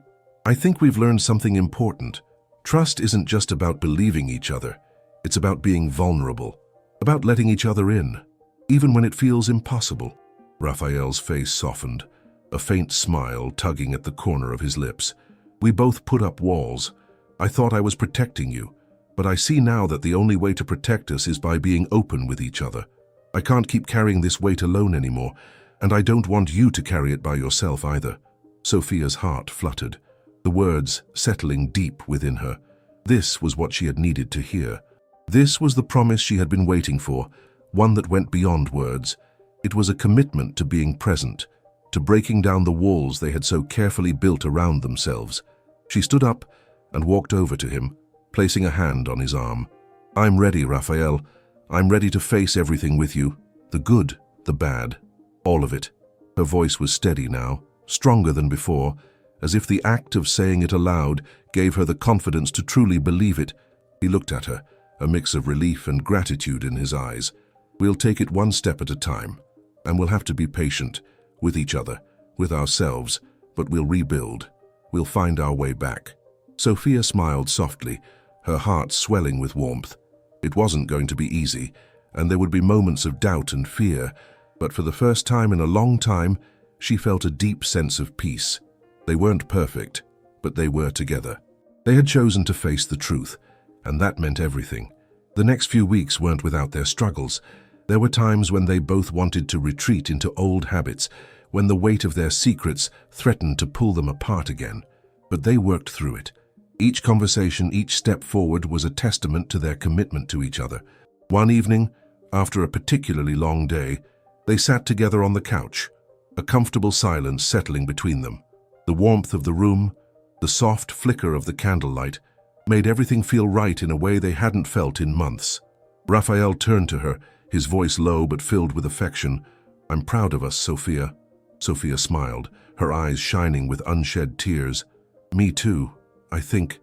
we've learned something important. Trust isn't just about believing each other. It's about being vulnerable, about letting each other in, even when it feels impossible." Raphael's face softened, a faint smile tugging at the corner of his lips. "We both put up walls. I thought I was protecting you, but I see now that the only way to protect us is by being open with each other. I can't keep carrying this weight alone anymore, and I don't want you to carry it by yourself either." Sophia's heart fluttered. the words settling deep within her. This was what she had needed to hear. This was the promise she had been waiting for, one that went beyond words. It was a commitment to being present, to breaking down the walls they had so carefully built around themselves. She stood up and walked over to him, placing a hand on his arm. "I'm ready, Raphael. I'm ready to face everything with you. The good, the bad, all of it." Her voice was steady now, stronger than before, as if the act of saying it aloud gave her the confidence to truly believe it. He looked at her, a mix of relief and gratitude in his eyes. "We'll take it one step at a time, and we'll have to be patient with each other, with ourselves, but we'll rebuild. We'll find our way back." Sophia smiled softly, her heart swelling with warmth. It wasn't going to be easy, and there would be moments of doubt and fear, but for the first time in a long time, she felt a deep sense of peace. They weren't perfect, but they were together. They had chosen to face the truth, and that meant everything. The next few weeks weren't without their struggles. There were times when they both wanted to retreat into old habits, when the weight of their secrets threatened to pull them apart again. But they worked through it. Each conversation, each step forward was a testament to their commitment to each other. One evening, after a particularly long day, they sat together on the couch, a comfortable silence settling between them. The warmth of the room, the soft flicker of the candlelight, made everything feel right in a way they hadn't felt in months. Raphael turned to her, his voice low but filled with affection. "I'm proud of us, Sophia." Sophia smiled, her eyes shining with unshed tears. "Me too. I think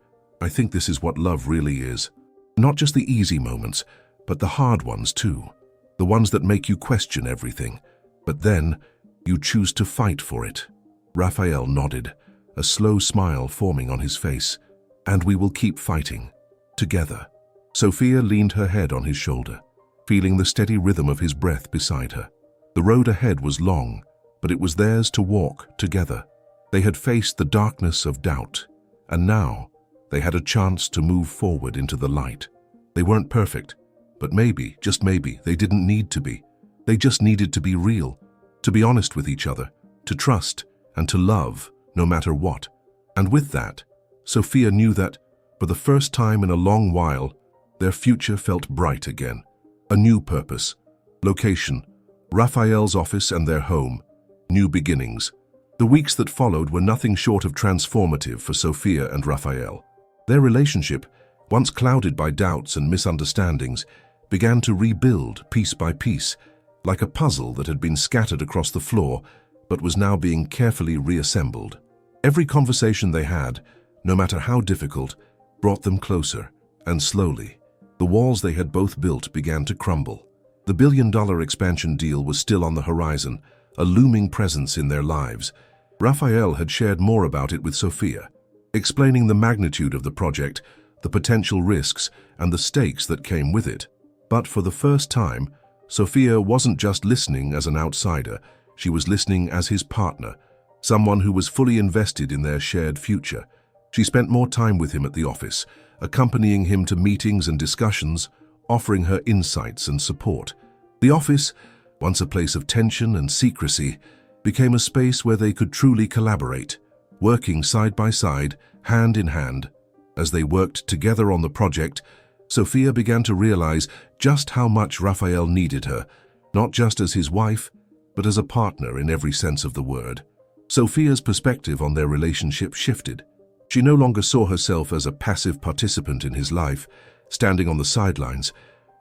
this is what love really is. Not just the easy moments, but the hard ones too. The ones that make you question everything. But then, you choose to fight for it." Raphael nodded, a slow smile forming on his face. "And we will keep fighting. Together." Sophia leaned her head on his shoulder, feeling the steady rhythm of his breath beside her. The road ahead was long, but it was theirs to walk together. They had faced the darkness of doubt, and now they had a chance to move forward into the light. They weren't perfect, but maybe, just maybe, they didn't need to be. They just needed to be real, to be honest with each other, to trust, and to love, no matter what. And with that, Sophia knew that, for the first time in a long while, their future felt bright again. A new purpose, location, Raphael's office and their home, new beginnings. The weeks that followed were nothing short of transformative for Sophia and Raphael. Their relationship, once clouded by doubts and misunderstandings, began to rebuild piece by piece, like a puzzle that had been scattered across the floor but was now being carefully reassembled. Every conversation they had, no matter how difficult, brought them closer, and slowly, the walls they had both built began to crumble. The billion-dollar expansion deal was still on the horizon, a looming presence in their lives. Raphael had shared more about it with Sophia, explaining the magnitude of the project, the potential risks, and the stakes that came with it. But for the first time, Sophia wasn't just listening as an outsider, she was listening as his partner, someone who was fully invested in their shared future. She spent more time with him at the office, accompanying him to meetings and discussions, offering her insights and support. The office, once a place of tension and secrecy, became a space where they could truly collaborate, working side by side, hand in hand. As they worked together on the project, Sophia began to realize just how much Raphael needed her, not just as his wife, but as a partner in every sense of the word. Sophia's perspective on their relationship shifted. She no longer saw herself as a passive participant in his life, standing on the sidelines,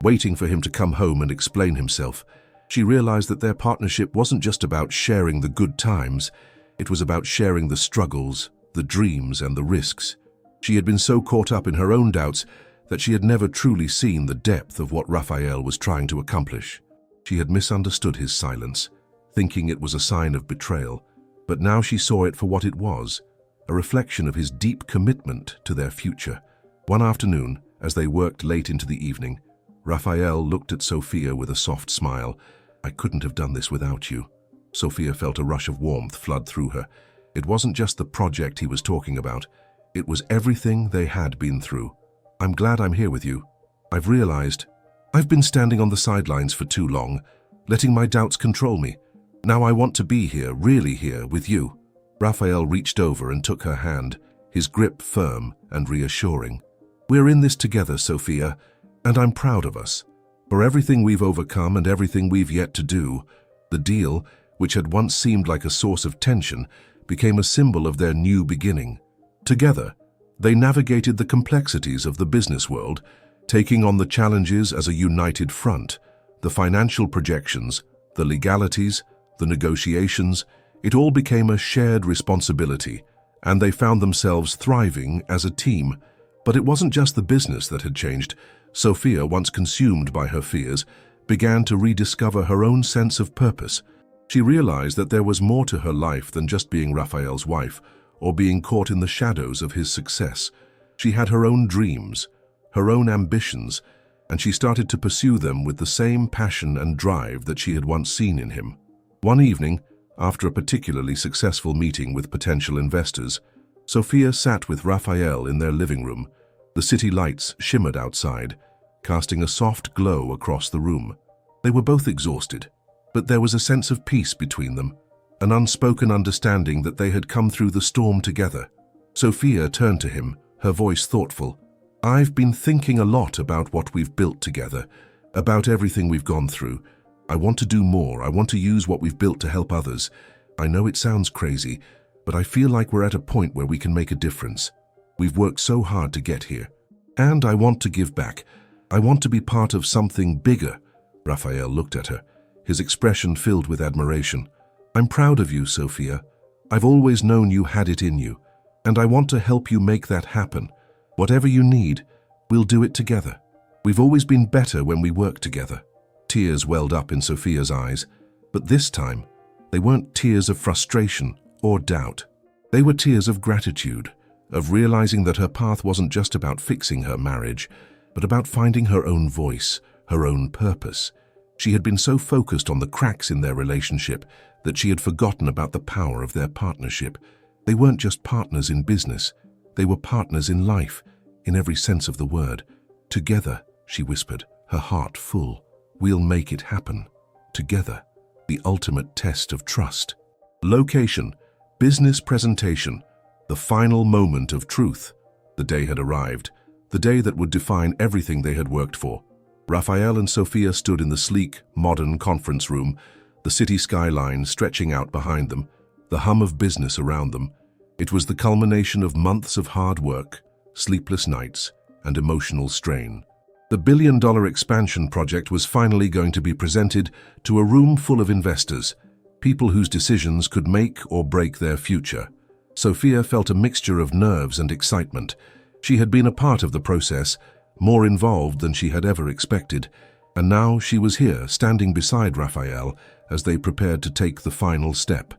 waiting for him to come home and explain himself. She realized that their partnership wasn't just about sharing the good times, it was about sharing the struggles, the dreams, and the risks. She had been so caught up in her own doubts that she had never truly seen the depth of what Raphael was trying to accomplish. She had misunderstood his silence, thinking it was a sign of betrayal, but now she saw it for what it was, a reflection of his deep commitment to their future. One afternoon, as they worked late into the evening, Raphael looked at Sophia with a soft smile. "I couldn't have done this without you." Sophia felt a rush of warmth flood through her. It wasn't just the project he was talking about, it was everything they had been through. "I'm glad I'm here with you. I've realized I've been standing on the sidelines for too long, letting my doubts control me. Now I want to be here, really here, with you." Raphael reached over and took her hand, his grip firm and reassuring. "We're in this together, Sophia, and I'm proud of us. For everything we've overcome and everything we've yet to do." The deal, which had once seemed like a source of tension, became a symbol of their new beginning. Together, they navigated the complexities of the business world, taking on the challenges as a united front. The financial projections, the legalities, the negotiations, it all became a shared responsibility, and they found themselves thriving as a team. But it wasn't just the business that had changed. Sophia, once consumed by her fears, began to rediscover her own sense of purpose. She realized that there was more to her life than just being Raphael's wife or being caught in the shadows of his success. She had her own dreams, her own ambitions, and she started to pursue them with the same passion and drive that she had once seen in him. One evening, after a particularly successful meeting with potential investors, Sophia sat with Raphael in their living room. The city lights shimmered outside, casting a soft glow across the room. They were both exhausted, but there was a sense of peace between them, an unspoken understanding that they had come through the storm together. Sophia turned to him, her voice thoughtful. "I've been thinking a lot about what we've built together, about everything we've gone through. I want to do more. I want to use what we've built to help others. I know it sounds crazy, but I feel like we're at a point where we can make a difference. We've worked so hard to get here. And I want to give back. I want to be part of something bigger." Raphael looked at her, his expression filled with admiration. "I'm proud of you, Sophia. I've always known you had it in you, and I want to help you make that happen. Whatever you need, we'll do it together. We've always been better when we work together." Tears welled up in Sophia's eyes, but this time, they weren't tears of frustration or doubt. They were tears of gratitude, of realizing that her path wasn't just about fixing her marriage, but about finding her own voice, her own purpose. She had been so focused on the cracks in their relationship that she had forgotten about the power of their partnership. They weren't just partners in business, they were partners in life, in every sense of the word. "Together," she whispered, her heart full, "we'll make it happen. Together, the ultimate test of trust." Location, business presentation, the final moment of truth. The day had arrived, the day that would define everything they had worked for. Raphael and Sophia stood in the sleek, modern conference room, the city skyline stretching out behind them, the hum of business around them. It was the culmination of months of hard work, sleepless nights, and emotional strain. The billion-dollar expansion project was finally going to be presented to a room full of investors, people whose decisions could make or break their future. Sophia felt a mixture of nerves and excitement. She had been a part of the process, more involved than she had ever expected, and now she was here, standing beside Raphael as they prepared to take the final step.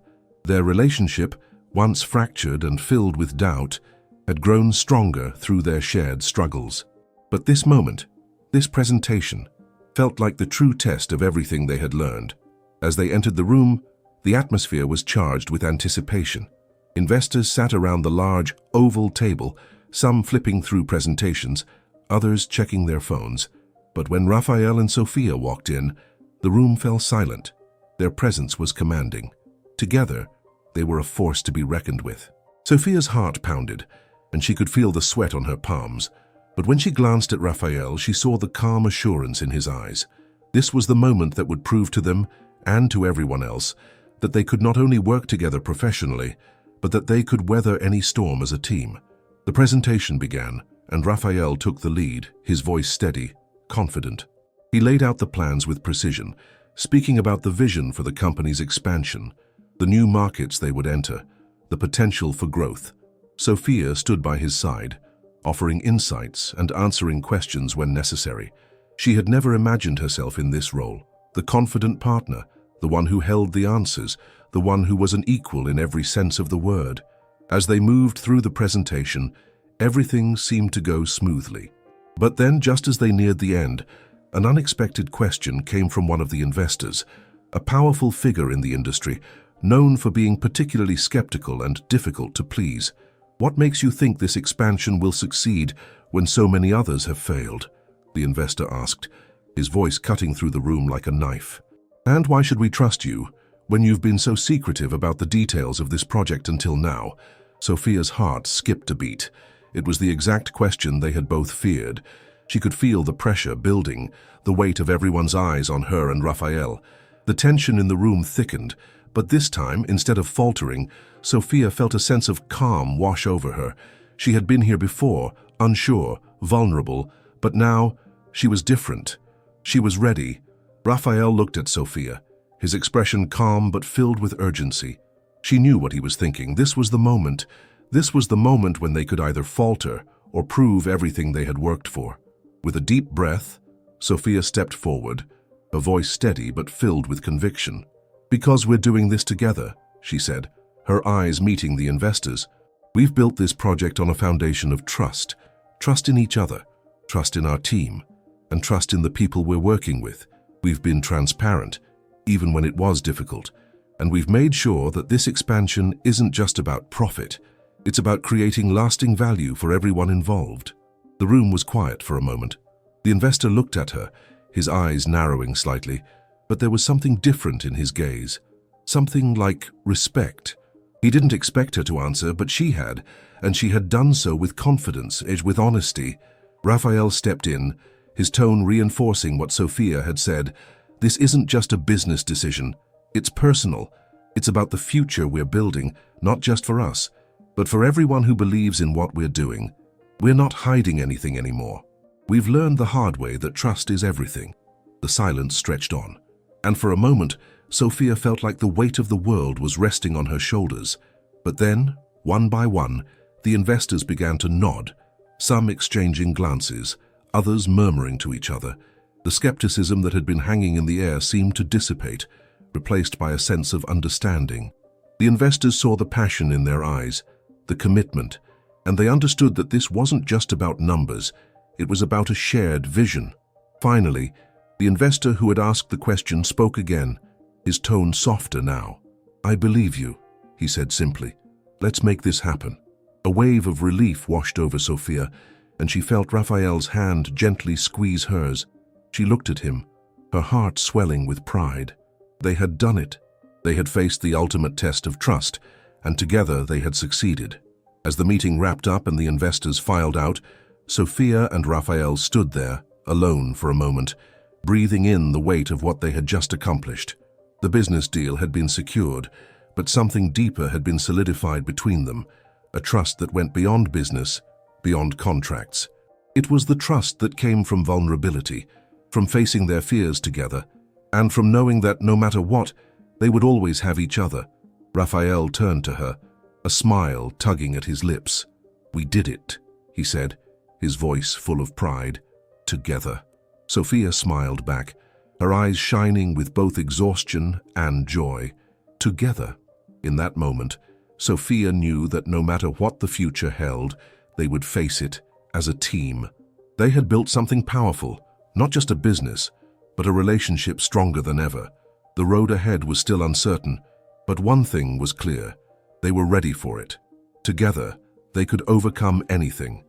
Their relationship, once fractured and filled with doubt, had grown stronger through their shared struggles. But this moment, this presentation, felt like the true test of everything they had learned. As they entered the room, the atmosphere was charged with anticipation. Investors sat around the large, oval table, some flipping through presentations, others checking their phones. But when Raphael and Sophia walked in, the room fell silent. Their presence was commanding. Together, they were a force to be reckoned with. Sophia's heart pounded, and she could feel the sweat on her palms. But when she glanced at Raphael, she saw the calm assurance in his eyes. This was the moment that would prove to them, and to everyone else, that they could not only work together professionally, but that they could weather any storm as a team. The presentation began, and Raphael took the lead, his voice steady, confident. He laid out the plans with precision, speaking about the vision for the company's expansion, the new markets they would enter, the potential for growth. Sophia stood by his side, offering insights and answering questions when necessary. She had never imagined herself in this role, the confident partner, the one who held the answers, the one who was an equal in every sense of the word. As they moved through the presentation, everything seemed to go smoothly. But then, just as they neared the end, an unexpected question came from one of the investors, a powerful figure in the industry, known for being particularly skeptical and difficult to please. "What makes you think this expansion will succeed when so many others have failed?" the investor asked, his voice cutting through the room like a knife. "And why should we trust you when you've been so secretive about the details of this project until now?" Sophia's heart skipped a beat. It was the exact question they had both feared. She could feel the pressure building, the weight of everyone's eyes on her and Raphael. The tension in the room thickened, but this time, instead of faltering, Sophia felt a sense of calm wash over her. She had been here before, unsure, vulnerable, but now she was different. She was ready. Raphael looked at Sophia, his expression calm but filled with urgency. She knew what he was thinking. This was the moment. This was the moment when they could either falter or prove everything they had worked for. With a deep breath, Sophia stepped forward, her voice steady but filled with conviction. "Because we're doing this together," she said, her eyes meeting the investors. "We've built this project on a foundation of trust. Trust in each other, trust in our team, and trust in the people we're working with. We've been transparent, even when it was difficult, and we've made sure that this expansion isn't just about profit. It's about creating lasting value for everyone involved." The room was quiet for a moment. The investor looked at her, his eyes narrowing slightly, but there was something different in his gaze, something like respect. He didn't expect her to answer, but she had, and she had done so with confidence, with honesty. Raphael stepped in, his tone reinforcing what Sophia had said. "This isn't just a business decision. It's personal. It's about the future we're building, not just for us, but for everyone who believes in what we're doing. We're not hiding anything anymore. We've learned the hard way that trust is everything." The silence stretched on, and for a moment, Sophia felt like the weight of the world was resting on her shoulders. But then, one by one, the investors began to nod, some exchanging glances, others murmuring to each other. The skepticism that had been hanging in the air seemed to dissipate, replaced by a sense of understanding. The investors saw the passion in their eyes, the commitment, and they understood that this wasn't just about numbers, it was about a shared vision. Finally, the investor who had asked the question spoke again, his tone softer now. "I believe you," he said simply. "Let's make this happen." A wave of relief washed over Sophia, and she felt Raphael's hand gently squeeze hers. She looked at him, her heart swelling with pride. They had done it. They had faced the ultimate test of trust, and together they had succeeded. As the meeting wrapped up and the investors filed out, Sophia and Raphael stood there, alone for a moment, breathing in the weight of what they had just accomplished. The business deal had been secured, but something deeper had been solidified between them, a trust that went beyond business, beyond contracts. It was the trust that came from vulnerability, from facing their fears together, and from knowing that no matter what, they would always have each other. Raphael turned to her, a smile tugging at his lips. "We did it," he said, his voice full of pride. "Together." Sophia smiled back, her eyes shining with both exhaustion and joy. Together. In that moment, Sophia knew that no matter what the future held, they would face it as a team. They had built something powerful, not just a business, but a relationship stronger than ever. The road ahead was still uncertain, but one thing was clear. They were ready for it. Together, they could overcome anything.